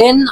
10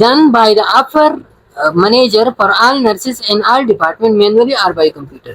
done by the upper manager for all nurses and all department manually or by computer।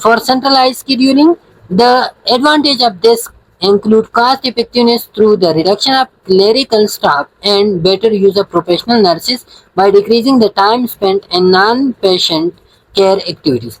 for centralized scheduling. The advantage of this include cost effectiveness through the reduction of clerical staff and better use of professional nurses by decreasing the time spent in non-patient care activities.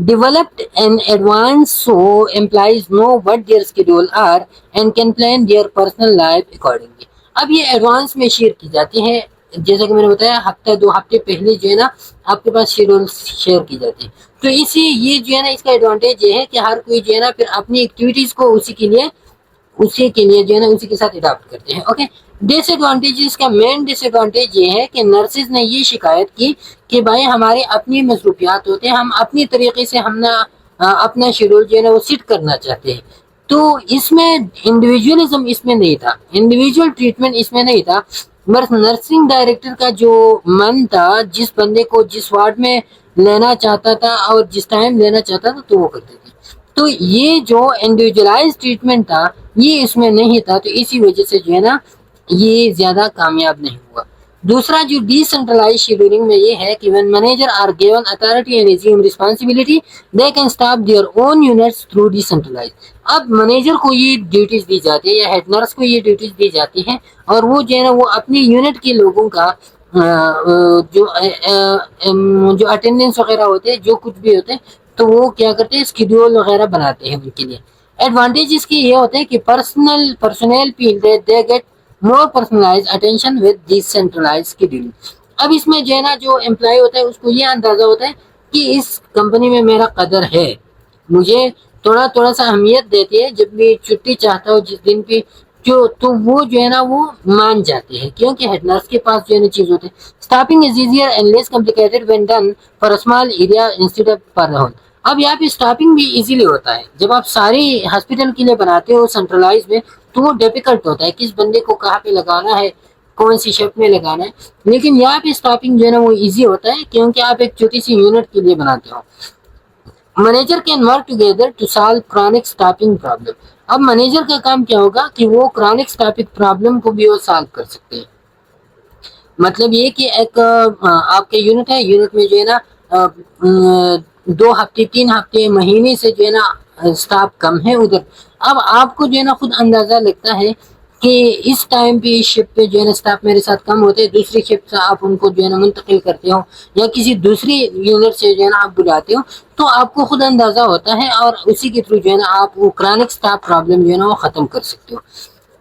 developed in advance so employees know what their schedule are and can plan their personal life accordingly. اب یہ advance میں share کی جاتی ہے، جیسا کہ میں نے بتایا ہفتہ 2 ہفتے پہلے جو ہے نا آپ کے پاس شیڈول شیئر کی جاتی ہے. تو اسی یہ جو ہے نا اس کا ایڈوانٹیج یہ ہے کہ ہر کوئی جو ہے نا پھر اپنی ایکٹیویٹیز کو اسی کے لیے جو ہے نا اسی کے ساتھ اڈاپٹ کرتے ہیں. اوکے، ڈس ایڈوانٹیجز کا مین ڈس ایڈوانٹیج یہ ہے کہ نرسز نے یہ شکایت کی کہ بھائی ہمارے اپنی مصروفیات ہوتے ہیں، ہم اپنی طریقے سے ہم نا اپنا شیڈول جو ہے نا وہ سیٹ کرنا چاہتے ہیں. تو اس میں انڈیویجولزم اس میں نہیں تھا، انڈیویجول ٹریٹمنٹ اس میں نہیں تھا. بس نرسنگ ڈائریکٹر کا جو من تھا، جس بندے کو جس وارڈ میں لینا چاہتا تھا اور جس ٹائم لینا چاہتا تھا تو وہ کرتے تھے. تو یہ جو انڈیویجولائز ٹریٹمنٹ تھا یہ اس میں نہیں تھا، تو اسی وجہ سے جو ہے نا یہ زیادہ کامیاب نہیں ہوا. دوسرا جو ڈی سینٹرلائز شیڈولنگ میں یہ ہے کہ when manager are given authority and assume responsibility they can stop their own units through decentralized. اب مینیجر کو یہ ڈیوٹیز دی جاتی ہے یا ہیڈ نرس کو یہ ڈیوٹیز دی جاتی ہیں اور وہ جو ہے نا وہ اپنی یونٹ کے لوگوں کا جو اٹینڈنس وغیرہ ہوتے ہیں، جو کچھ بھی ہوتے ہیں، تو وہ کیا کرتے ہیں اسکیڈول وغیرہ بناتے ہیں ان کے لیے. ایڈوانٹیج اس کی یہ ہوتے ہیں کہ personnel feel they get more personalized attention with decentralized scheduling. اب اس میں جو ہے نا جو امپلائی ہوتا ہے اس کو یہ اندازہ ہوتا ہے کہ اس کمپنی میں میرا قدر ہے، مجھے تھوڑا سا اہمیت دیتی ہے، جب بھی چھٹی چاہتا ہوں جس دن بھی تو وہ جو ہے نا وہ مان جاتے ہیں کیونکہ ہیڈ نرس کے پاس جو ہے نا چیز ہوتی ہے. Staffing is easier and less complicated when done for a small area instead of per whole. اب یہاں پہ اسٹافنگ بھی ایزیلی ہوتا ہے. جب آپ ساری ہاسپٹل کے لیے بناتے ہو سینٹرلائز میں تو وہ ڈیفیکلٹ ہوتا ہے کس بندے کو کہاں پہ لگانا ہے، کون سی شفٹ میں لگانا ہے. لیکن یہاں پہ اسٹافنگ جو ہے نا وہ ایزی ہوتا ہے کیونکہ آپ ایک چھوٹی سی یونٹ کے لیے بناتے ہو. Manager can work together to solve chronic staffing problem. اب مینیجر کا کام کیا ہوگا کہ وہ کرونک اسٹافنگ پرابلم کو بھی وہ سالو کر سکتے ہیں. مطلب یہ کہ ایک آپ کے یونٹ ہے، یونٹ میں جو ہے نا 2 ہفتے 3 ہفتے مہینے سے جو ہے نا اسٹاف کم ہے ادھر. اب آپ کو جو ہے نا خود اندازہ لگتا ہے کہ اس ٹائم پہ اس شفٹ پہ جو ہے نا اسٹاف میرے ساتھ کم ہوتے ہیں، دوسری شفٹ سے آپ ان کو جو ہے نا منتقل کرتے ہو یا کسی دوسری یونٹ سے جو ہے نا آپ بلاتے ہو، تو آپ کو خود اندازہ ہوتا ہے اور اسی کے تھرو جو ہے نا آپ وہ کرونک اسٹاف پرابلم جو ہے نا وہ ختم کر سکتے ہو.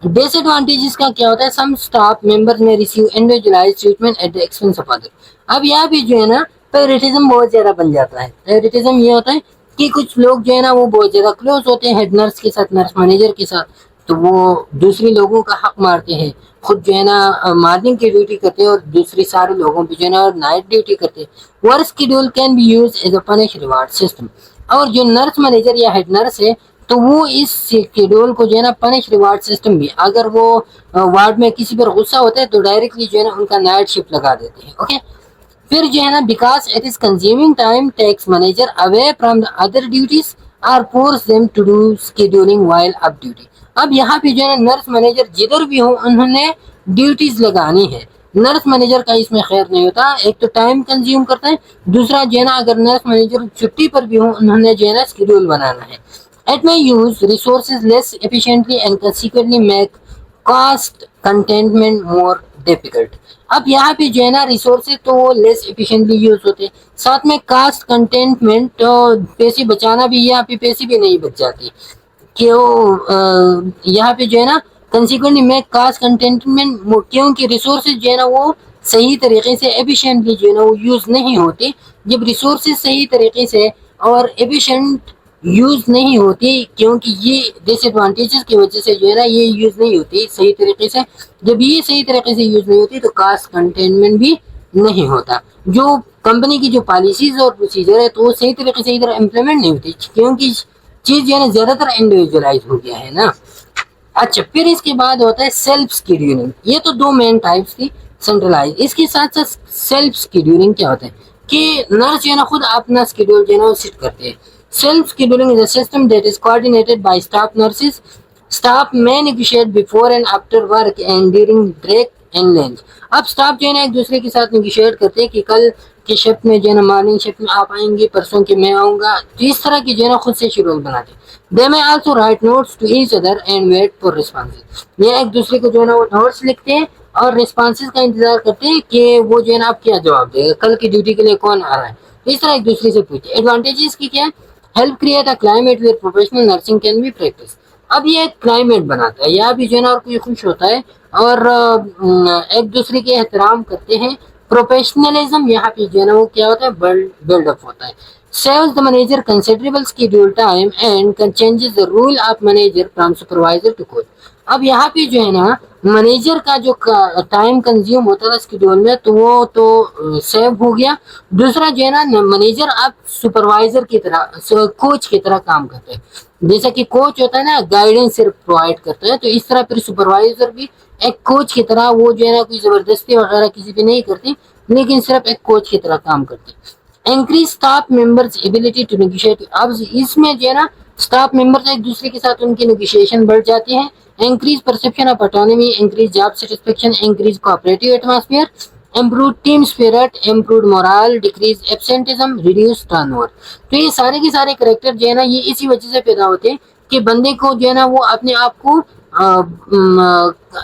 ڈس ایڈوانٹیجز کا کیا ہوتا ہے؟ Some staff members may receive individualized treatment at the expense of other. اب یہاں بھی جو ہے نا فیوریٹزم بہت زیادہ بن جاتا ہے. فیوریٹزم یہ ہوتا ہے کہ کچھ لوگ جو ہے نا وہ بہت زیادہ کلوز ہوتے ہیں ہیڈ نرس کے ساتھ، نرس مینیجر کے ساتھ، تو وہ دوسری لوگوں کا حق مارتے ہیں، خود جو ہے نا مارننگ کی ڈیوٹی کرتے ہیں اور دوسری سارے لوگوں پہ جو ہے نا نائٹ ڈیوٹی کرتے ہیں. Work schedule can be use as a punish reward system. اور جو نرس مینیجر یا ہیڈ نرس ہے تو وہ اس شیڈول کو جو ہے نا پنش ریوارڈ سسٹم بھی، اگر وہ وارڈ میں کسی پر غصہ ہوتا ہے تو ڈائریکٹلی جو ہے نا ان کا نائٹ شفٹ لگا دیتے ہیں. اوکے، پھر جو ہے نا because it is consuming time takes manager away from the other duties اور force them to do scheduling while up duty. اب یہاں پہ جو ہے نا نرس مینیجر جدھر بھی ہوں انہوں نے ڈیوٹیز لگانی ہے. نرس مینیجر کا اس میں خیر نہیں ہوتا، ایک تو ٹائم کنزیوم کرتا ہے، دوسرا جو ہے نا اگر نرس مینیجر چھٹی پر بھی ہوں انہوں نے جو ہے نا اسکیڈول بنانا ہے. It may use resources less efficiently and consequently make cost containment more difficult. اب یہاں پہ جو ہے نا ریسورسز تو لیس ایفیشینٹلی یوز ہوتے ہیں، ساتھ میں کاسٹ کنٹینٹمنٹ، پیسے بچانا بھی، یہاں پہ پیسے بھی نہیں بچ جاتے کہ یہاں پہ جو ہے نا کنسیکوینٹلی میں کاسٹ کنٹینٹمنٹ، کیونکہ ریسورسز جو ہے نا وہ صحیح طریقے سے ایفیشینٹلی جو ہے نا وہ یوز نہیں ہوتے. جب ریسورسز صحیح طریقے سے اور ایفیشینٹ یوز نہیں ہوتی، کیونکہ یہ ڈس ایڈوانٹیجز کی وجہ سے جو ہے نا یہ یوز نہیں ہوتی صحیح طریقے سے. جب یہ صحیح طریقے سے یوز نہیں ہوتی تو کاسٹ کنٹینمنٹ بھی نہیں ہوتا. جو کمپنی کی جو پالیسیز اور پروسیجر ہے تو وہ صحیح طریقے سے ادھر امپلیمنٹ نہیں ہوتی کیونکہ چیز جو ہے نا زیادہ تر انڈیویجولائز ہو گیا ہے نا. اچھا، پھر اس کے بعد ہوتا ہے سیلف اسکیڈولنگ. یہ تو 2 مین ٹائپس تھی سینٹرلائز. اس کے ساتھ ساتھ سیلف اسکیڈولنگ کیا ہوتا ہے کہ نرس جو ہے نا خود اپنا اسکیڈول جو ہے نا وہ سیٹ کرتے ہیں. Self scheduling is a system that is coordinated by staff nurses. Staff may negotiate before and after work and during break and lunch. اب اسٹاف جو ہے نا ایک دوسرے کے ساتھ نیگوشیٹ کرتے ہیں کہ کل کے شفٹ میں جو ہے نا مارننگ شفٹ میں آپ آئیں گے، پرسوں کے میں آؤں گا، تو اس طرح کی جو ہے نا خود سے شیڈول بناتے ہیں. They may also write notes to each other and wait for responses. یہ ایک دوسرے کو جو ہے نا وہ نوٹس لکھتے ہیں اور ریسپانسز کا انتظار کرتے ہیں کہ وہ جو ہے نا آپ کیا جواب دے گا، کل کی ڈیوٹی کے لیے کون آ رہا ہے. اس طرح ایک دوسرے سے پوچھتے. ایڈوانٹیجز کی کیا ہے؟ Help create a climate where professional nursing can be practice. اب یہ ایک کلائمیٹ بناتا ہے, یہاں بھی جو ہے نا اور کوئی خوش ہوتا ہے اور ایک دوسرے کے احترام کرتے ہیں. پروفیشنلزم یہاں پہ جو ہے نا وہ کیا ہوتا ہے, بلڈ اپ ہوتا ہے. Saves the manager considerable schedule time and can changes the role of manager from supervisor to coach. اب یہاں پہ جو ہے نا منیجر کا جو ٹائم کنزیوم ہوتا تھا اسکیڈول میں تو وہ تو سیو ہو گیا. دوسرا جو ہے نا منیجر اب سپروائزر کی طرح کوچ کی طرح کام کرتے ہیں. جیسا کہ کوچ ہوتا ہے نا گائیڈنس صرف پرووائڈ کرتا ہے, تو اس طرح پھر سپروائزر بھی ایک کوچ کی طرح وہ جو ہے نا کوئی زبردستی وغیرہ کسی پہ نہیں کرتی لیکن صرف ایک کوچ کی طرح کام کرتے. Increase staff members ability to negotiate. اب اس میں جو ہے نا اسٹاف ممبرز ایک دوسرے کے ساتھ ان کی نیگوشیشن بڑھ جاتی ہے. Increase perception of autonomy, increase job satisfaction, increase cooperative atmosphere, improve team spirit, improve morale, decrease absenteeism, reduce turnover. تو یہ سارے کے سارے کریکٹر جو ہے نا یہ اسی وجہ سے پیدا ہوتے ہیں کہ بندے کو جو ہے نا وہ اپنے آپ کو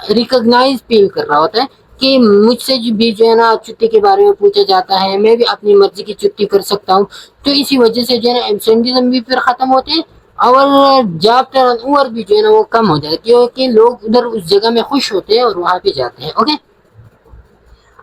ریکگنائز فیل کر رہا ہوتا ہے کہ مجھ سے بھی جو ہے نا چھٹی کے بارے میں پوچھا جاتا ہے, میں بھی اپنی مرضی کی چھٹی کر سکتا ہوں. تو اسی وجہ سے جو ہے نا ایبسینٹزم بھی پھر ختم ہوتے ہیں اور جاب ٹرن اوور بھی جو ہے نا وہ کم ہو جاتا ہے کیونکہ لوگ ادھر اس جگہ میں خوش ہوتے ہیں اور وہاں پہ جاتے ہیں. اوکے,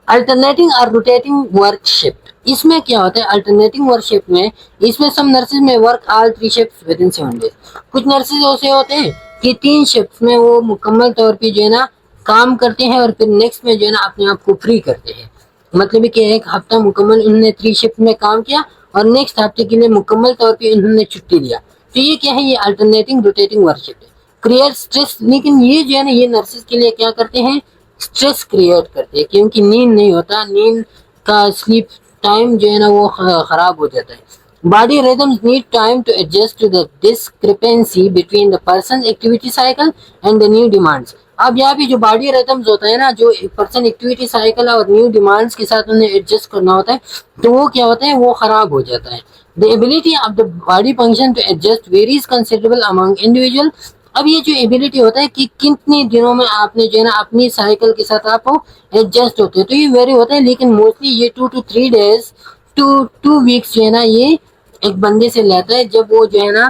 الٹرنیٹنگ اور روٹیٹنگ ورک شفٹ. اس میں کیا ہوتا ہے الٹرنیٹنگ ورک شفٹ میں, اس میں سم نرسز میں work all 3 shift with in 7 days. کچھ نرسز ایسے ہوتے ہیں کہ 3 شفٹ میں وہ مکمل طور پہ جو ہے نا کام کرتے ہیں اور پھر نیکسٹ میں جو ہے نا اپنے آپ کو فری کرتے ہیں. مطلب کہ ایک ہفتہ مکمل انہوں نے 3 شفٹ میں کام کیا اور نیکسٹ ہفتے کے لیے مکمل طور پہ انہوں نے چھٹی لیا. تو یہ کیا ہے, یہ الٹرنیٹنگ روٹیٹنگ ورک شفٹ ہے. کریٹ اسٹریس, لیکن یہ جو ہے نا یہ نرسز کے لیے کیا کرتے ہیں, اسٹریس کریٹ کرتے ہیں کیونکہ نیند نہیں ہوتا, نیند کا سلیپ ٹائم جو ہے نا وہ خراب ہو جاتا ہے. Body rhythms need time to adjust to the discrepancy between the person activity cycle and the new demands. اب یہاں بھی جو باڈی ریدمز ہوتا ہے نا, جو پرسن ایکٹیویٹی سائیکل اور نیو ڈیمانڈس کے ساتھ انہیں ایڈجسٹ کرنا ہوتا ہے تو وہ کیا ہوتا ہے, وہ خراب ہو جاتا ہے. The ability of the body function to adjust varies considerable among individual. اب یہ جو ایبلٹی ہوتا ہے کہ کتنے دنوں میں آپ نے جو ہے نا اپنی سائیکل کے ساتھ آپ ایڈجسٹ ہوتے ہیں, تو یہ ویری ہوتا ہے. لیکن موسٹلی یہ 2 to 3 days to 2 weeks جو ہے نا یہ ایک بندے سے لیتا ہے جب وہ جو ہے نا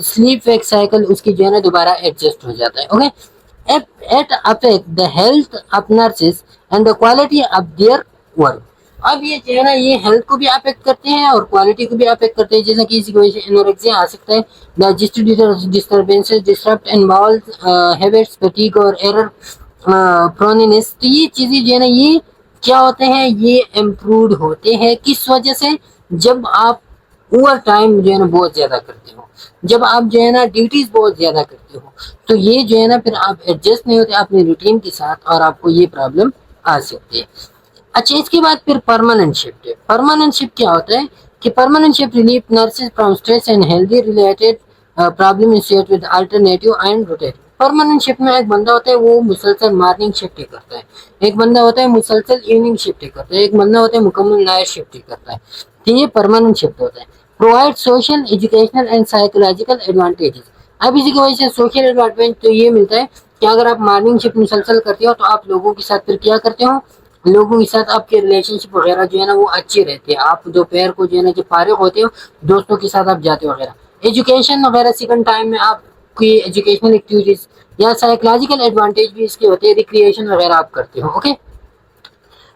سلیپ ویک سائیکل اس کی جو ہے نا دوبارہ ایڈجسٹ ہو جاتا ہے. Okay, it affect the health of nurses and the quality of their work. اب یہ جو ہے نا یہ ہیلتھ کو بھی افیکٹ کرتے ہیں اور کوالٹی کو بھی افیکٹ کرتے ہیں. جیسا کہ اسی کی وجہ سے انوریکسیا آ سکتا ہے, digestive disturbances, disrupted and bowel habits, fatigue اور ایرر پرونینس. تو یہ چیزیں جو ہے نا یہ کیا ہوتے ہیں, یہ امپرووڈ ہوتے ہیں. کس وجہ سے, جب آپ اوور ٹائم جو ہے نا بہت زیادہ کرتے ہو, جب آپ جو ہے نا ڈیوٹیز بہت زیادہ کرتے ہو تو یہ جو ہے نا پھر آپ ایڈجسٹ نہیں ہوتے اپنے روٹین کے ساتھ اور آپ کو یہ پرابلم آ سکتی ہے. اچھا, اس کے بعد پھر پرماننٹ شفٹ ہے. پرماننٹ شفٹ کیا ہوتا ہے کہ permanent shift relief nurses from stress and healthy related problem associate with alternative and rotate. Permanent shift میں ایک بندہ ہوتا ہے وہ مسلسل مارننگ شفٹ کرتا ہے, ایک بندہ ہوتا ہے مسلسل ایوننگ شفٹ کرتا ہے, ایک بندہ ہوتا ہے مکمل نائٹ شفٹ کرتا ہے. تو یہ پرماننٹ شفٹ ہوتا ہے. Provide social, educational and psychological advantages. اب اسی کی وجہ سے سوشل ایڈوانٹیج تو یہ ملتا ہے کہ اگر آپ مارننگ شفٹ مسلسل کرتے ہو تو آپ لوگوں کے ساتھ پھر کیا کرتے ہو, لوگوں کے ساتھ آپ کے ریلیشن شپ وغیرہ جو ہے نا وہ اچھے رہتے ہیں. آپ دوپہر کو جو ہے نا جب فارغ ہوتے ہو دوستوں کے ساتھ آپ جاتے ہو وغیرہ. ایجوکیشن وغیرہ سیکنڈ ٹائم میں آپ کی ایجوکیشنل ایکٹیویٹیز یا سائیکولوجیکل ایڈوانٹیج بھی اس کے ہوتے ہیں, ریکریشن وغیرہ آپ کرتے ہو. Okay,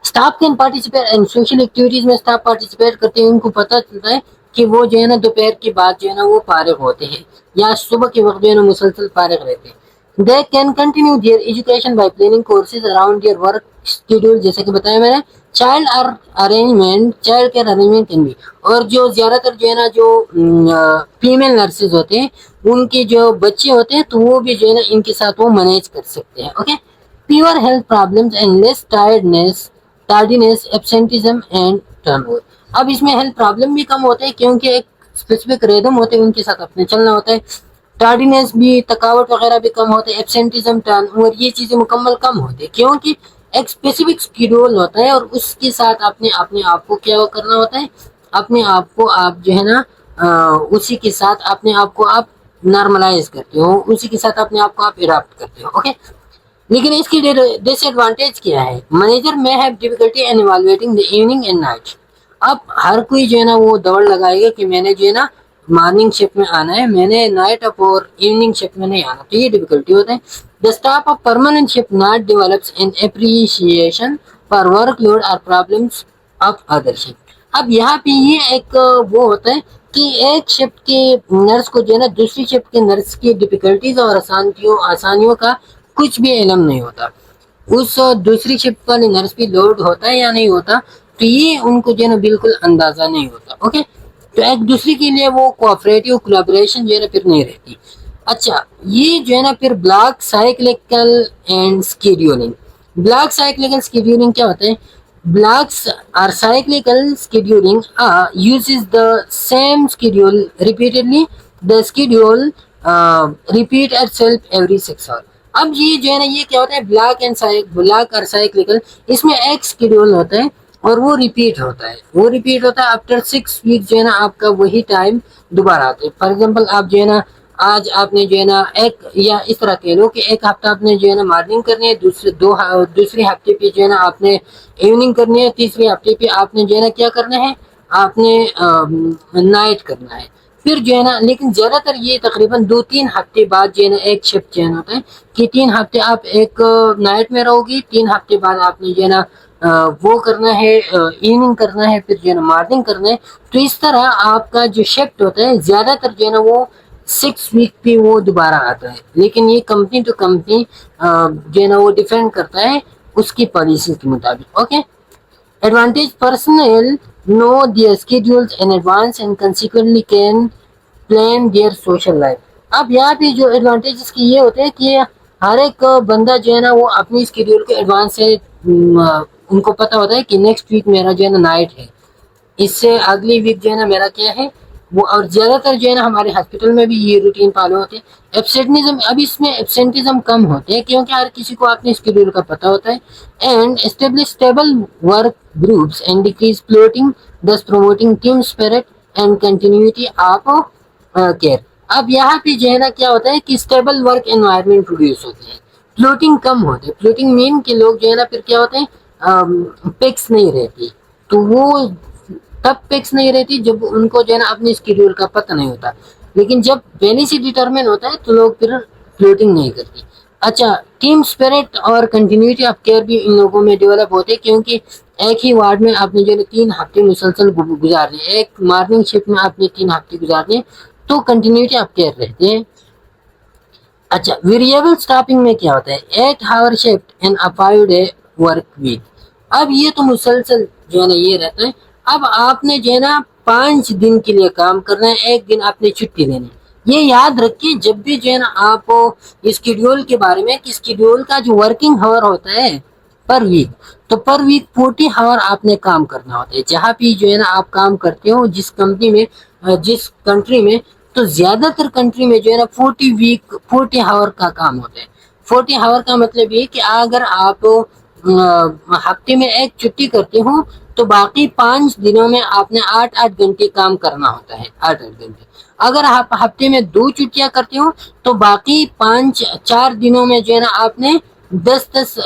staff can participate in social activities میں اسٹاف پارٹیسپیٹ کرتے ہیں. ان کو پتہ چلتا ہے کہ وہ جو ہے نا دوپہر کے بعد جو ہے نا وہ فارغ ہوتے ہیں یا صبح کے وقت جو ہے نا مسلسل فارغ رہتے ہیں. They can continue their education by planning courses around their work schedule. جیسے کہ بتایا میں نے, چائلڈ کیئر ارینجمنٹ کین بھی. اور جو زیادہ تر جو ہے نا جو فیمیل نرسز ہوتے ہیں ان کے جو بچے ہوتے ہیں تو وہ بھی جو ہے نا ان کے ساتھ وہ مینیج کر سکتے ہیں. Okay, fewer health problems and less tardiness, absenteeism and turnover. اب اس میں ہیلتھ پرابلم بھی کم ہوتے ہیں کیونکہ ایک اسپیسیفک ریدم ہوتے ہیں ان کے ساتھ اپنے چلنا ہوتا ہے. ٹارڈینس بھی, تھکاوٹ وغیرہ بھی کم ہوتے ہیں. ایبسینٹزم, ٹرن اوور, یہ چیزیں مکمل کم ہوتی ہیں کیونکہ ایک اسپیسیفک شیڈول ہوتا ہے اور اس کے ساتھ اپنے آپ کو کیا کرنا ہوتا ہے, اپنے آپ کو آپ جو ہے نا اسی کے ساتھ اپنے آپ کو آپ نارملائز کرتے ہو, اسی کے ساتھ اپنے آپ کو آپ اڈاپٹ کرتے ہو. اوکے, لیکن اس کی ڈس ایڈوانٹیج کیا ہے, manager may have difficulty in evaluating the evening and night. اب ہر کوئی جو ہے نا وہ دوڑ لگائے گا کہ میں نے جو ہے نا مارننگ شفٹ میں آنا ہے, میں نے نائٹ اپ اور ایوننگ شفٹ میں نہیں آنا, تو یہ ڈیفیکلٹی ہوتا ہے. The staff of permanent shift not develops an appreciation for workload or problems of other shift. اب یہاں پہ یہ ایک وہ ہوتا ہے کہ ایک شفٹ کے نرس کو جو ہے نا دوسری شفٹ کے نرس کی ڈیفیکلٹیز اور آسانیوں کا کچھ بھی علم نہیں ہوتا. اس دوسری شفٹ والی نرس بھی لوڈ ہوتا ہے یا نہیں ہوتا, تو یہ ان کو جو ہے نا بالکل اندازہ نہیں ہوتا. اوکے, تو ایک دوسرے کے لیے وہ کوآپریٹو کولیبریشن جو ہے نا پھر نہیں رہتی. اچھا, یہ جو ہے نا پھر block cyclical and scheduling. Block cyclical scheduling کیا ہوتا ہے؟ Blocks are cyclical scheduling uses the same schedule repeatedly. The schedule repeat itself every 6 hours. اب یہ جو ہے نا یہ کیا ہوتا ہے بلاک اور سائیکلیکل, اس میں ایک اسکیڈول ہوتا ہے اور وہ ریپیٹ ہوتا ہے آفٹر 6 ویک جو ہے نا آپ کا وہی ٹائم دوبارہ آتا ہے. فار ایگزامپل آپ جو ہے نا آج آپ نے جو ہے نا ایک, یا اس طرح کہہ لو کہ ایک ہفتہ آپ نے جو ہے نا مارننگ کرنی ہے, دوسرے ہفتے پہ جو ہے نا آپ نے ایوننگ کرنی ہے, تیسرے ہفتے پہ آپ نے جو ہے نا کیا کرنا ہے, آپ نے نائٹ کرنا ہے. پھر جو ہے نا لیکن زیادہ تر یہ تقریباً 2-3 ہفتے بعد جو ہے نا ایک شفٹ چین ہوتا ہے کہ 3 ہفتے آپ ایک نائٹ میں رہو گی, 3 ہفتے بعد آپ نے جو ہے نا وہ کرنا ہے, ایوننگ کرنا ہے, پھر جو ہے نا مارننگ کرنا ہے. تو اس طرح آپ کا جو شفٹ ہوتا ہے زیادہ تر جو ہے نا وہ 6 ویک پہ وہ دوبارہ آتا ہے, لیکن یہ کمپنی ٹو کمپنی جو ہے نا وہ ڈیپینڈ کرتا ہے اس کی پالیسی کے مطابق. Okay, Advantage: personnel know their schedules in advance and consequently can plan their social life. اب یہاں پہ جو ایڈوانٹیجز کی یہ ہوتے ہیں کہ ہر ایک بندہ جو ہے نا وہ اپنی اسکیڈول کے ایڈوانس سے ان کو پتہ ہوتا ہے کہ نیکسٹ ویک میرا جو ہے نا نائٹ ہے, اس سے اگلی ویک جو ہے نا میرا کیا ہے وہ. اور زیادہ تر جو ہے نا ہمارے ہاسپٹل میں بھی یہ روٹین فالو ہوتے ہیں. ایبسینٹزم, اب اس میں ایبسینٹزم کم ہوتے ہیں کیونکہ ہر کسی کو اپنے اسکیڈول کا پتہ ہوتا ہے. And establish stable work groups and decrease floating, thus promoting team spirit and continuity of care. اب یہاں پہ جو ہے نا کیا ہوتا ہے کہ اسٹیبل ورک انوائرمنٹ پروڈیوس ہوتے ہیں, فلوٹنگ کم ہوتے ہیں. فلوٹنگ مین کے لوگ جو ہے نا پھر کیا ہوتے ہیں, پکس نہیں رہتی, تو وہ تب پکس نہیں رہتی جب ان کو جو ہے نا اپنے اسکیڈول کا پتہ نہیں ہوتا, لیکن جب پہلے سے ڈیٹرمن ہوتا ہے تو لوگ پھر فلوٹنگ نہیں کرتی. اچھا, ٹیم اسپرٹ اور کنٹینیوٹی آف کیئر بھی ان لوگوں میں ڈیولپ ہوتے ہیں کیونکہ ایک ہی وارڈ میں آپ نے جو ہے 3 ہفتے مسلسل گزارنے, ایک مارننگ شفٹ میں آپ نے 3 ہفتے گزارنے, تو کنٹینیوٹی آف کیئر رہتے ہیں. اچھا, ویریبل اسٹاپنگ میں کیا ہوتا ہے؟ 8 hour shift and a 5-day work week. اب یہ تو مسلسل جو ہے نا یہ رہتا ہے. اب آپ نے جو ہے نا 5 دن کے لیے کام کرنا ہے, 1 دن آپ نے چھٹی لینی. یہ یاد رکھیے جب بھی جو ہے نا آپ اسکیڈول کے بارے میں, کہ اسکیڈول کا جو ورکنگ ہاور ہوتا ہے پر ویک, تو پر ویک 40 hour آپ نے کام کرنا ہوتا ہے. جہاں بھی جو ہے نا آپ کام کرتے ہو, جس کمپنی میں, جس کنٹری میں, تو زیادہ تر کنٹری میں جو ہے نا 40 hour کا کام ہوتا ہے. 40 hour کا مطلب یہ کہ اگر آپ ہفتے میں ایک چھٹی کرتے ہو تو باقی 5 دنوں میں آپ نے 8 گھنٹے کام کرنا ہوتا ہے. 8 گھنٹے. اگر آپ ہفتے میں 2 چھٹیاں کرتے ہو تو باقی 4 دنوں میں جو ہے نا آپ نے 10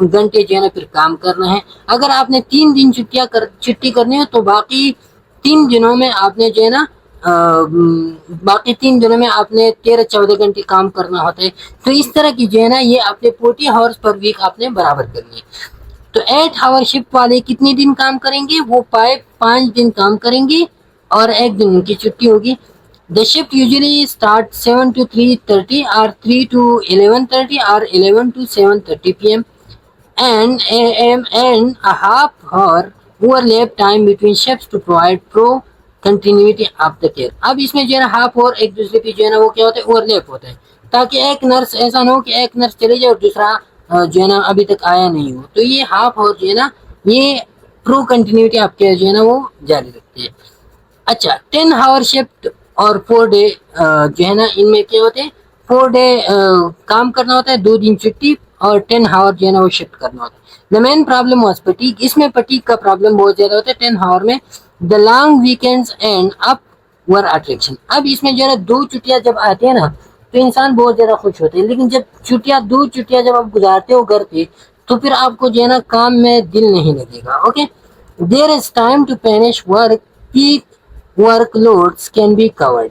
گھنٹے جو ہے نا پھر کام کرنا ہے. اگر آپ نے 3 دن چھٹی کرنی ہو تو باقی 3 دنوں میں آپ نے جو ہے نا باقی 3 دنوں میں آپ نے 13-14 گھنٹے کام کرنا ہوتا ہے. تو اس طرح کی جو ہے نا یہ آپ نے 40 hours پر ویک آپ نے برابر کرنی ہے. تو 8 hour شفٹ والے کتنے دن کام کریں گے؟ وہ 5 دن کام کریں گے اور 1 دن ان کی چھٹی ہوگی. The shift usually starts 7 to 3:30 or 3 to 11:30 or 11 to 7:30 p.m. and a.m. and a half hour overlap time between shifts to provide continuity of the care. اب اس میں جو ہے نا ہاف اور ایک دوسرے پہ جو ہے نا وہ کیا ہوتا ہے, اوورلیپ ہوتا ہے, تاکہ ایک نرس ایسا نہ ہو کہ ایک نرس چلے جائے اور دوسرا جو ہے نا ابھی تک آیا نہیں ہو. تو یہ ہاف اور جو ہے نا یہ کنٹینیوٹی آف کیئر جو ہے نا وہ جاری رکھتے ہیں. اچھا, 10 hour شفٹ اور 4 day جو ہے نا ان میں کیا ہوتے ہیں, 4 day کام کرنا ہوتا ہے, 2 دن چھٹی, اور 10 hour جو ہے نا وہ شفٹ کرنا ہوتا ہے. The main problem was fatigue. اس میں fatigue کا پرابلم بہت زیادہ ہوتا ہے 10 hour میں. The long weekends and upward attraction. اب اس میں جو ہے نا 2 چھٹیاں جب آتی ہیں نا تو انسان بہت زیادہ خوش ہوتے ہیں, لیکن جب 2 چھٹیاں جب آپ گزارتے ہو گھر پہ تو پھر آپ کو جو ہے نا کام میں دل نہیں لگے گا. Okay, There is time to finish work, peak workloads can be covered.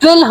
12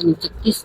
36,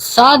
7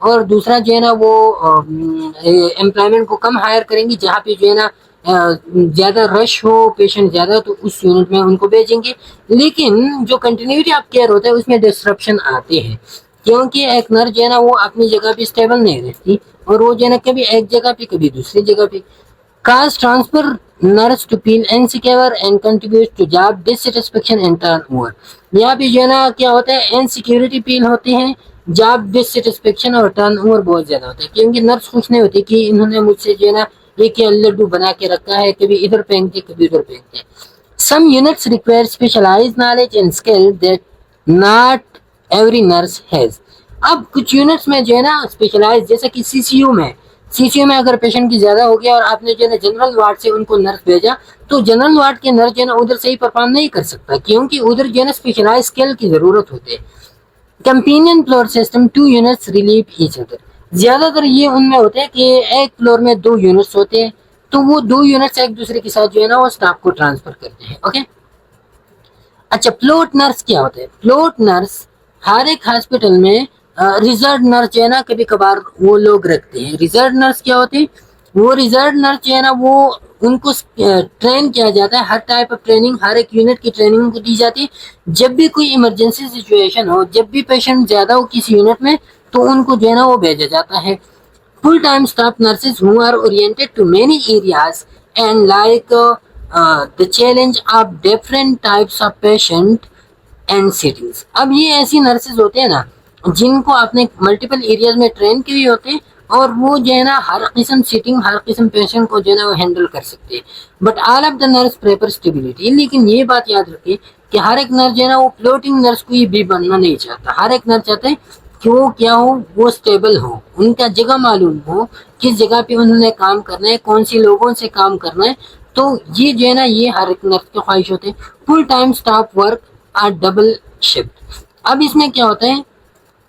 اور دوسرا جو ہے نا وہ امپلائمنٹ کو کم ہائر کریں گی، جہاں پہ جو ہے نا زیادہ رش ہو، پیشنٹ زیادہ، تو اس یونٹ میں ان کو بھیجیں گے. لیکن جو کنٹینیوٹی آف کیئر ہوتا ہے اس میں ڈسرپشن آتے ہیں، کیونکہ ایک نرس جو ہے نا وہ اپنی جگہ پہ اسٹیبل نہیں رہتی، اور وہ جو ہے نا کبھی ایک جگہ پہ کبھی دوسری جگہ پہ. Cause transfer nurse to feel insecure and contribute to job dissatisfaction and turnover. یہاں پہ جو ہے نا کیا ہوتا ہے، انسیکیورٹی فیل ہوتے ہیں، جاب ڈسسیٹسفیکشن اور ٹرن اوور بہت زیادہ ہوتا ہے، کیونکہ نرس خوش نہیں ہوتی کہ انہوں نے مجھ سے جو ہے نا ایک لڈو بنا کے رکھا ہے، کبھی ادھر پھینکتے کبھی ادھر پھینکتے. Some units require specialized knowledge and skill that not every nurse has. اب کچھ یونٹس میں جو ہے نا اسپیشلائز، جیسے کہ سی سی یو میں اگر پیشنٹ کی زیادہ ہو گیا اور آپ نے جو ہے نا جنرل وارڈ سے ان کو نرس بھیجا، تو جنرل وارڈ کے نرس جو ہے نا ادھر صحیح پرفارم نہیں کر سکتا، کیونکہ ادھر جو ہے نا اسپیشلائز اسکل کی ضرورت ہوتی ہے. Companion floor system 2 units relieve each other. زیادہ تر یہ ان میں ہوتے ہیں کہ ایک فلور میں 2 یونٹس ہوتے ہیں، تو وہ 2 یونٹس ایک دوسرے کے ساتھ جو ہے نا وہ اسٹاف کو ٹرانسفر کرتے ہیں. اوکے. اچھا، فلوٹ نرس کیا ہوتا ہے؟ فلوٹ نرس ہر ایک ہاسپٹل میں ریزرو نرس جو ہے نا کبھی کبھار وہ لوگ رکھتے ہیں. ریزرو نرس کیا ہوتے ہیں؟ وہ ریزرو نرس جو ہے نا وہ ان کو ٹرین کیا جاتا ہے، ہر ٹائپ آف ٹریننگ، ہر ایک یونٹ کی ٹریننگ ان کو دی جاتی ہے. جب بھی کوئی ایمرجنسی سچویشن ہو، جب بھی پیشنٹ زیادہ ہو کسی یونٹ میں، تو ان کو جو ہے نا وہ بھیجا جاتا ہے. Full time staff nurses who are oriented to many areas and like the challenge of different types of patient and cities. اب یہ ایسی نرسز ہوتے ہیں نا جن کو آپ نے ملٹیپل ایریاز میں ٹرین کی ہوئی ہوتے ہیں، اور وہ جو ہے نا ہر قسم سیٹنگ، ہر قسم پیشنٹ کو جو ہے نا وہ ہینڈل کر سکتے ہیں. But all of the nurse prefer stability. لیکن یہ بات یاد رکھیے کہ ہر ایک نرس جو ہے نا وہ فلوٹنگ نرس کو بھی بننا نہیں چاہتا. ہر ایک نرس چاہتا ہے کہ وہ کیا ہو، وہ اسٹیبل ہو، ان کا جگہ معلوم ہو، کس جگہ پہ انہوں نے کام کرنا ہے، کون سی لوگوں سے کام کرنا ہے. تو یہ جو ہے نا یہ ہر ایک نرس کی خواہش ہوتے ہیں. Full time staff work or double shift. اب اس میں کیا ہوتا ہے،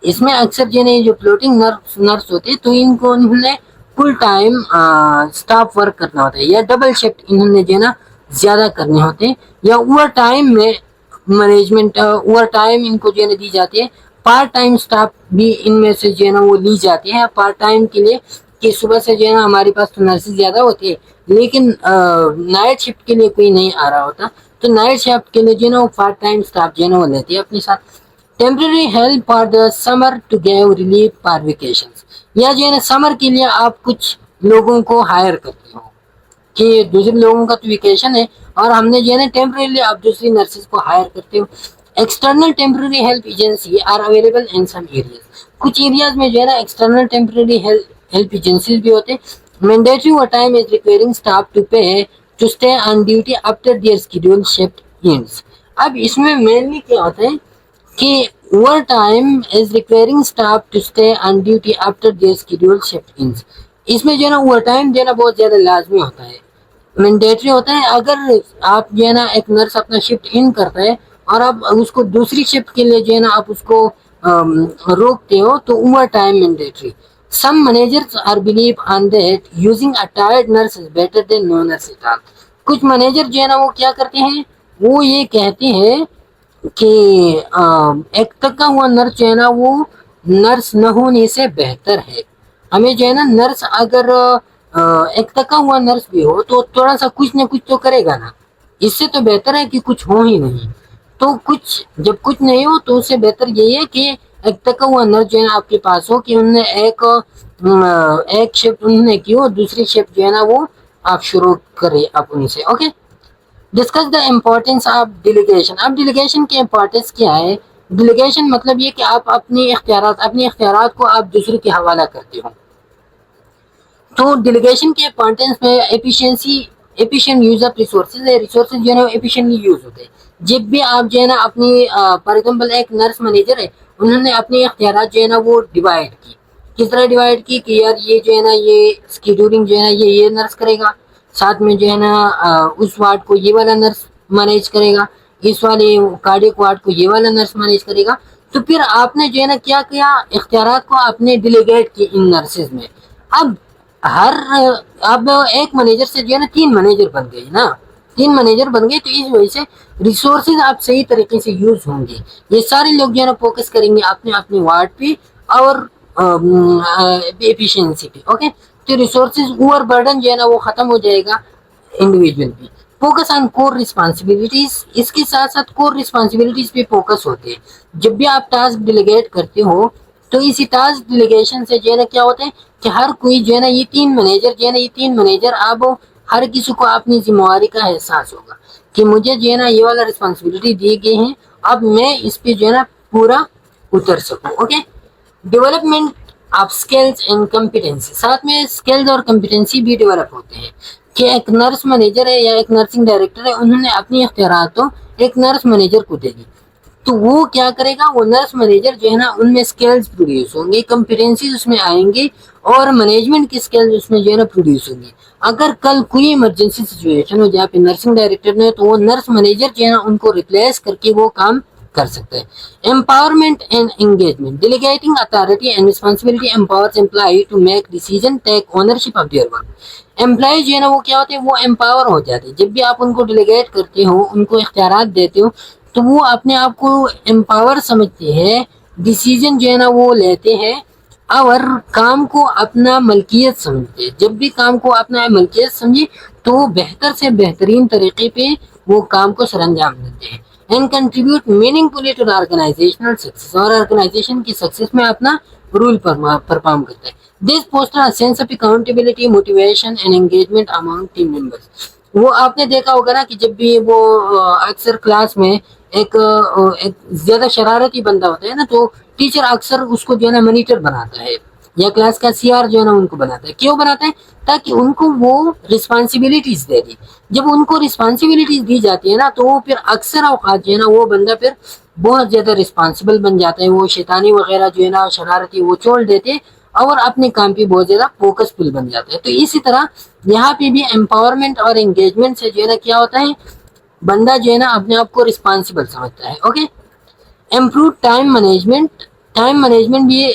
اس میں اکثر جو ہے جو فلوٹنگ نرس ہوتے ہیں تو ان کو انہوں نے فل ٹائم اسٹاف ورک کرنا ہوتا ہے، یا ڈبل شفٹ انہوں نے جو ہے نا زیادہ کرنے ہوتے ہیں، یا اوور ٹائم میں مینجمنٹ اوور ٹائم ان کو جو ہے نا دی جاتی ہے. پارٹ ٹائم اسٹاف بھی ان میں سے جو ہے نا وہ لی جاتی ہے پارٹ ٹائم کے لیے، کہ صبح سے جو ہے نا ہمارے پاس تو نرسز زیادہ ہوتی ہے، لیکن نائٹ شفٹ کے لیے کوئی نہیں آ رہا ہوتا، تو نائٹ شفٹ کے لیے جو ہے نا وہ پارٹ ٹائم اسٹاف جو ہے نا وہ لیتی ہے اپنے ساتھ. Temporary help for the summer to give relief for vacations. یا جو ہے نا سمر کے لیے آپ کچھ لوگوں کو ہائر کرتے ہو کہ دوسرے لوگوں کا تو ویکیشن ہے، اور ہم نے جو ہے نا ٹیمپرریلی آپ دوسری نرسز کو ہائر کرتے ہو. External temporary help agency are available in some areas. کچھ ایریاز میں جو ہے نا ایکسٹرنل ٹیمپرری ہیلپ ایجنسیز بھی ہوتے ہیں. Mandatory overtime is requiring staff to pay to stay on duty after their schedule shift ends. اب اس میں مینلی کیا ہوتا ہے کہ overtime is requiring staff to stay on duty after their schedule shift ends. اس میں جو ہے نا اوور ٹائم جو ہے نا بہت زیادہ لازمی ہوتا ہے، مینڈیٹری ہوتا ہے. اگر آپ جو ہے نا ایک نرس اپنا شفٹ ان کرتا ہے اور آپ اس کو دوسری شفٹ کے لیے جو ہے نا آپ اس کو روکتے ہو، تو overtime mandatory. Some managers are believe on that using a tired nurse is better than no nurse at all. کچھ مینیجر جو ہے نا وہ کیا کرتے ہیں، وہ یہ کہتے ہیں کہ ایک تکا ہوا نرس جو ہے نا وہ نرس نہ ہونے سے بہتر ہے. ہمیں جو ہے نا نرس اگر ایک تکا ہوا نرس بھی ہو تو تھوڑا سا کچھ نہ کچھ تو کرے گا نا، اس سے تو بہتر ہے کہ کچھ ہو ہی نہیں. تو جب کچھ نہیں ہو تو اس سے بہتر یہی ہے کہ ایک تکا ہوا نرس جو ہے نا آپ کے پاس ہو، کہ انہوں نے ایک شفٹ انہوں نے کی ہو، دوسری شفٹ جو ہے نا وہ آپ شروع کرے آپ انہیں سے. Okay. Discuss the importance of delegation. اب ڈیلیگیشن کی امپورٹینس کیا ہے؟ ڈیلیگیشن مطلب یہ کہ آپ اپنے اختیارات کو آپ دوسرے کے حوالہ کرتے ہو. تو ڈیلیگیشن کے امپورٹینس میں ایفیشینٹ یوز آف ریسورسز ہے. ریسورسز جو ہے نا ایفیشینٹلی یوز ہوتے ہیں. جب بھی آپ جو ہے نا اپنی فار ایگزامپل ایک نرس مینیجر ہے، انہوں نے اپنے اختیارات جو ہے نا وہ ڈیوائڈ کی. کس طرح ڈیوائڈ کی کہ یار یہ جو ہے نا یہ اسکیڈولنگ جو ہے نا یہ نرس کرے گا، ساتھ میں جو ہے نا اس وارڈ کو یہ والا نرس مینیج کرے گا، اس والے کارڈیک وارڈ کو یہ والا نرس مینیج کرے گا. تو پھر آپ نے جو ہے نا کیا کیا، اختیارات کو آپ نے ڈیلیگیٹ کی ان نرسز میں. اب ایک مینیجر سے جو ہے نا 3 مینیجر بن گئے نا، 3 مینیجر بن گئے، تو اس وجہ سے ریسورسز آپ صحیح طریقے سے یوز ہوں گے. یہ سارے لوگ جو ہے نا فوکس کریں گے اپنے وارڈ پہ، اور ایفیشینسی پہ. اوکے, تو ریسورسز اوور برڈن جو ہے نا وہ ختم ہو جائے گا انڈیویجول پہ. فوکس آن کور رسپانسبلٹیز, اس کے ساتھ ساتھ کور رسپانسبلٹیز پہ فوکس ہوتے ہیں. جب بھی آپ ٹاسک ڈیلیگیٹ کرتے ہو تو اسی ٹاسک ڈیلیگیشن سے جو ہے نا کیا ہوتا ہے کہ ہر کوئی جو ہے نا یہ تین مینیجر اب ہر کسی کو اپنی ذمہ داری کا احساس ہوگا کہ مجھے جو ہے نا یہ والا رسپانسبلٹی دی گئی ہے, اب میں اس پہ جو ہے نا پورا اتر سکوں. Okay, development of skills and competency, ساتھ میں اسکلز اور کمپیٹنسی بھی ڈیولپ ہوتے ہیں کہ ایک نرس مینیجر ہے یا ایک نرسنگ ڈائریکٹر ہے, انہوں نے اپنی اختیارات تو ایک نرس مینیجر کو دے دی, تو وہ کیا کرے گا, وہ نرس مینیجر جو ہے نا ان میں اسکلز پروڈیوس ہوں گے, کمپیٹنسیز اس میں آئیں گے اور مینجمنٹ کی اسکلز اس میں جو ہے نا پروڈیوس ہوں گی. اگر کل کوئی ایمرجنسی سچویشن ہو جہاں پہ نرسنگ ڈائریکٹر نے, تو وہ نرس مینیجر جو ہے نا ان کو ریپلیس کر کے وہ کام کر سکتا ہے. Empowerment and engagement, delegating authority and responsibility empowers employee to make decision, take ownership of their work. Employee جو ہے نا وہ کیا ہوتے ہیں, وہ امپاور ہو جاتے ہیں. جب بھی آپ ان کو ڈیلیگیٹ کرتے ہو, ان کو اختیارات دیتے ہو, تو وہ اپنے آپ کو امپاور سمجھتے ہیں, ڈیسیژن جو ہے نا وہ لیتے ہیں اور کام کو اپنا ملکیت سمجھتے ہیں. جب بھی کام کو اپنا ملکیت سمجھے تو وہ بہتر سے بہترین طریقے پہ وہ کام کو سر انجام دیتے ہیں. And contribute meaningfully to organizational success, اور آرگنائزیشن کی سکسیس میں اپنا رول پرفارم کرتا ہے. This foster sense of accountability, motivation and engagement among team members. وہ آپ نے دیکھا ہوگا نا کہ جب بھی وہ اکثر کلاس میں ایک زیادہ شرارتی بندہ ہوتا ہے نا, تو ٹیچر اکثر اس کو جو ہے نا مانیٹر بناتا ہے, یا کلاس کا سی آر جو ہے نا ان کو بناتا ہے. کیوں بناتا ہے؟ تاکہ ان کو وہ رسپانسبلٹیز دے دی. جب ان کو رسپانسبلٹیز دی جاتی ہے نا, تو وہ پھر اکثر اوقات جو ہے نا وہ بندہ پھر بہت زیادہ رسپانسبل بن جاتا ہے. وہ شیطانی وغیرہ جو ہے نا شرارتی وہ چھوڑ دیتے اور اپنے کام پہ بہت زیادہ فوکس فل بن جاتا ہے. تو اسی طرح یہاں پہ بھی امپاورمنٹ اور انگیجمنٹ سے جو ہے نا کیا ہوتا ہے, بندہ جو ہے نا اپنے آپ کو رسپانسبل سمجھتا ہے. Okay, improve time management, time management بھی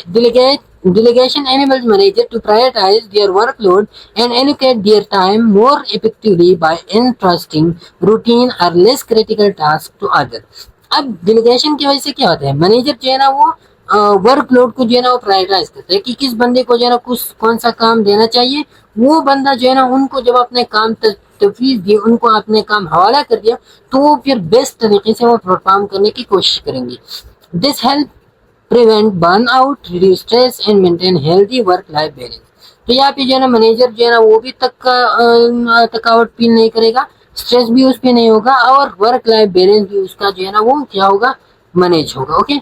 delegation enables manager to prioritize their workload and allocate their time more effectively by entrusting routine or less critical tasks to others. اب ڈیلیگیشن کی وجہ سے کیا ہوتا ہے, مینیجر جو ہے نا وہ ورک لوڈ کو جو ہے نا وہ پرائرٹائز کرتا ہے کہ کس بندے کو جو ہے نا کون سا کام دینا چاہیے. وہ بندہ جو ہے نا ان کو جب اپنے کام تفویض دی, ان کو اپنے کام حوالہ کر دیا, تو وہ پھر بیسٹ طریقے سے وہ پرفارم کرنے کی کوشش کریں گے. This help prevent burnout, reduce stress and maintain healthy work life balance. تو یہاں پہ جو ہے نا مینیجر جو ہے نا وہ بھی تھکاوٹ فیل نہیں کرے گا, اسٹریس بھی اس پہ نہیں ہوگا, اور ورک لائف بیلنس بھی اس کا جو ہے نا وہ کیا ہوگا, مینیج ہوگا. اوکے,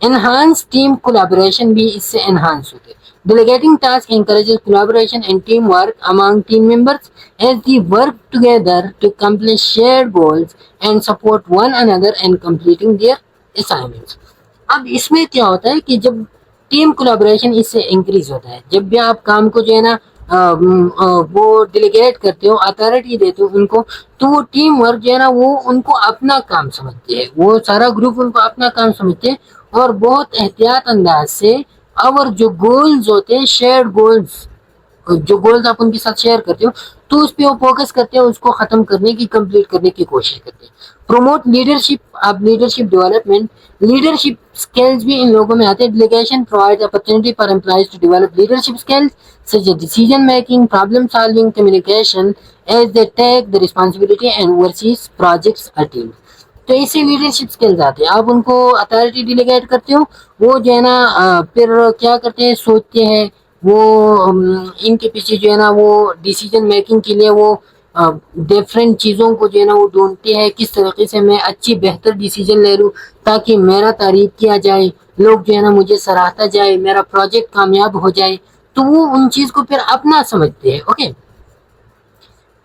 انہانس ٹیم کولیبوریشن بھی اس سے انہانس ہوتے. Delegating tasks encourages collaboration and teamwork among team members as they work together to accomplish shared goals and support one another in completing their assignments. اب اس میں کیا ہوتا ہے کہ جب ٹیم کولیبوریشن اس سے انکریز ہوتا ہے, جب بھی آپ کام کو جو ہے نا وہ ڈیلیگیٹ کرتے ہو, اتھارٹی دیتے ہو ان کو, تو وہ ٹیم ورک جو ہے نا وہ ان کو اپنا کام سمجھتے ہیں, وہ سارا گروپ ان کو اپنا کام سمجھتے ہیں, اور بہت احتیاط انداز سے اور جو گولز ہوتے ہیں, شیئرڈ گولز, جو گولز آپ ان کے ساتھ شیئر کرتے ہو, تو اس پہ وہ فوکس کرتے ہیں, اس کو ختم کرنے کی, کمپلیٹ کرنے کی کوشش کرتے ہیں. پروموٹ لیڈرشپ, اب لیڈرشپ ڈیولپمنٹ, لیڈرشپ اسکلز بھی ان لوگوں میں آتے ہیں. Delegation provide opportunity for employees to develop leadership skills such as decision making, problem solving, communication as they take the responsibility and oversees projects or teams. تو اس سے leadership skills آتے ہیں. آپ ان کو اتھارٹی ڈیلیگیٹ کرتے ہو, وہ جو ہے نا پھر کیا کرتے ہیں, سوچتے ہیں, وہ ان کے پیچھے جو ہے نا وہ ڈیسیجن میکنگ کے لیے وہ ڈفرینٹ چیزوں کو جو ہے نا وہ ڈھونڈتے ہیں, کس طریقے سے میں اچھی بہتر ڈیسیجن لے لوں تاکہ میرا تعریف کیا جائے, لوگ جو ہے نا مجھے سراہتا جائے, میرا پروجیکٹ کامیاب ہو جائے. تو وہ ان چیز کو پھر اپنا سمجھتے ہیں. اوکے,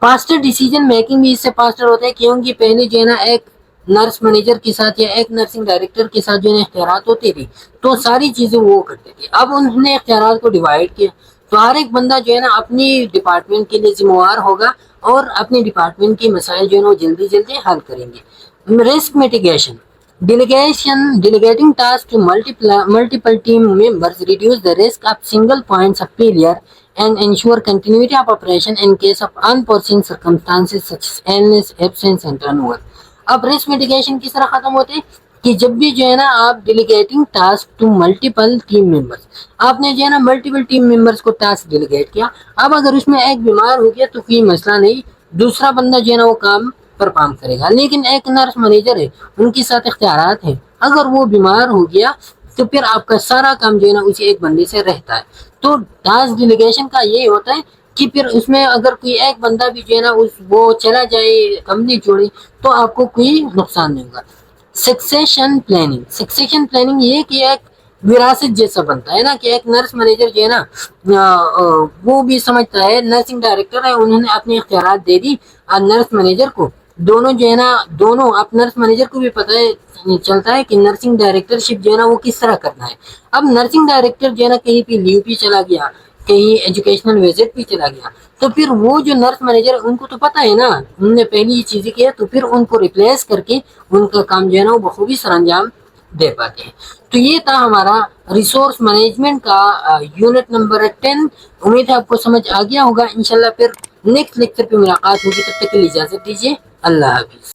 فاسٹر ڈیسیجن میکنگ بھی اس سے فاسٹر ہوتا ہے, کیونکہ پہلے جو ہے نا ایک نرس مینیجر کے ساتھ یا ایک نرسنگ ڈائریکٹر کے ساتھ جو ہے اختیارات ہوتے تھے, تو ساری چیزیں وہ کرتے تھے. اب انہوں نے اختیارات کو ڈیوائڈ کیا, تو ہر ایک بندہ جو ہے نا اپنی ڈپارٹمنٹ کے لیے ذمہ دار ہوگا اور اپنی ڈپارٹمنٹ کے مسائل جو ہے نا وہ جلدی جلدی حل کریں گے. Risk mitigation, delegating tasks to multiple team members reduce the risk of single points of failure and ensure continuity of operation in case of unforeseen circumstances such as illness, absence and turnover. اب risk mitigation کس طرح ختم ہوتے ہیں کہ جب بھی جو ہے نا آپ delegating task to multiple team members, آپ نے جو ہے نا ملٹیپل ٹیم ممبرس کو ٹاسک ڈیلیگیٹ کیا، اب اگر اس میں ایک بیمار ہو گیا تو کوئی مسئلہ نہیں، دوسرا بندہ جو ہے نا وہ کام پرفارم کرے گا، لیکن ایک نرس مینیجر ہے، ان کے ساتھ اختیارات ہیں، اگر وہ بیمار ہو گیا تو پھر آپ کا سارا کام جو ہے نا اسی ایک بندے سے رہتا ہے۔ تو ٹاسک ڈیلیگیشن کا یہ ہوتا ہے کہ پھر اس میں اگر کوئی ایک بندہ بھی جو ہے نا وہ چلا جائے، کمپنی چھوڑے، تو آپ کو کوئی نقصان نہیں ہوگا۔ سکسیشن پلاننگ یہ کہ ایک وراثت جیسا بنتا ہے نا، کہ ایک نرس مینیجر جو ہے نا وہ بھی سمجھتا ہے، نرسنگ ڈائریکٹر ہے، انہوں نے اپنے اختیارات دے دی نرس مینیجر کو، دونوں جو ہے نا اب نرس مینیجر کو بھی پتہ ہے چلتا ہے کہ نرسنگ ڈائریکٹر شپ جو ہے نا وہ کس طرح کرنا ہے۔ اب نرسنگ ڈائریکٹر جو ہے نا کہیں پہ لیو پہ چلا گیا، کہیں ایجوکیشنل وزٹ پہ چلا گیا، تو پھر وہ جو نرس مینیجر ان کو تو پتہ ہے نا، انہوں نے پہلی یہ چیزیں کیا، تو پھر ان کو ریپلیس کر کے ان کا کام جو ہے نا وہ بخوبی سر انجام دے پاتے ہیں۔ تو یہ تھا ہمارا ریسورس مینجمنٹ کا یونٹ نمبر 10۔ امید ہے آپ کو سمجھ آ گیا ہوگا۔ انشاءاللہ پھر نیکسٹ لیکچر پہ ملاقات ہوگی، تب تک کے لیے اجازت دیجیے، اللہ حافظ۔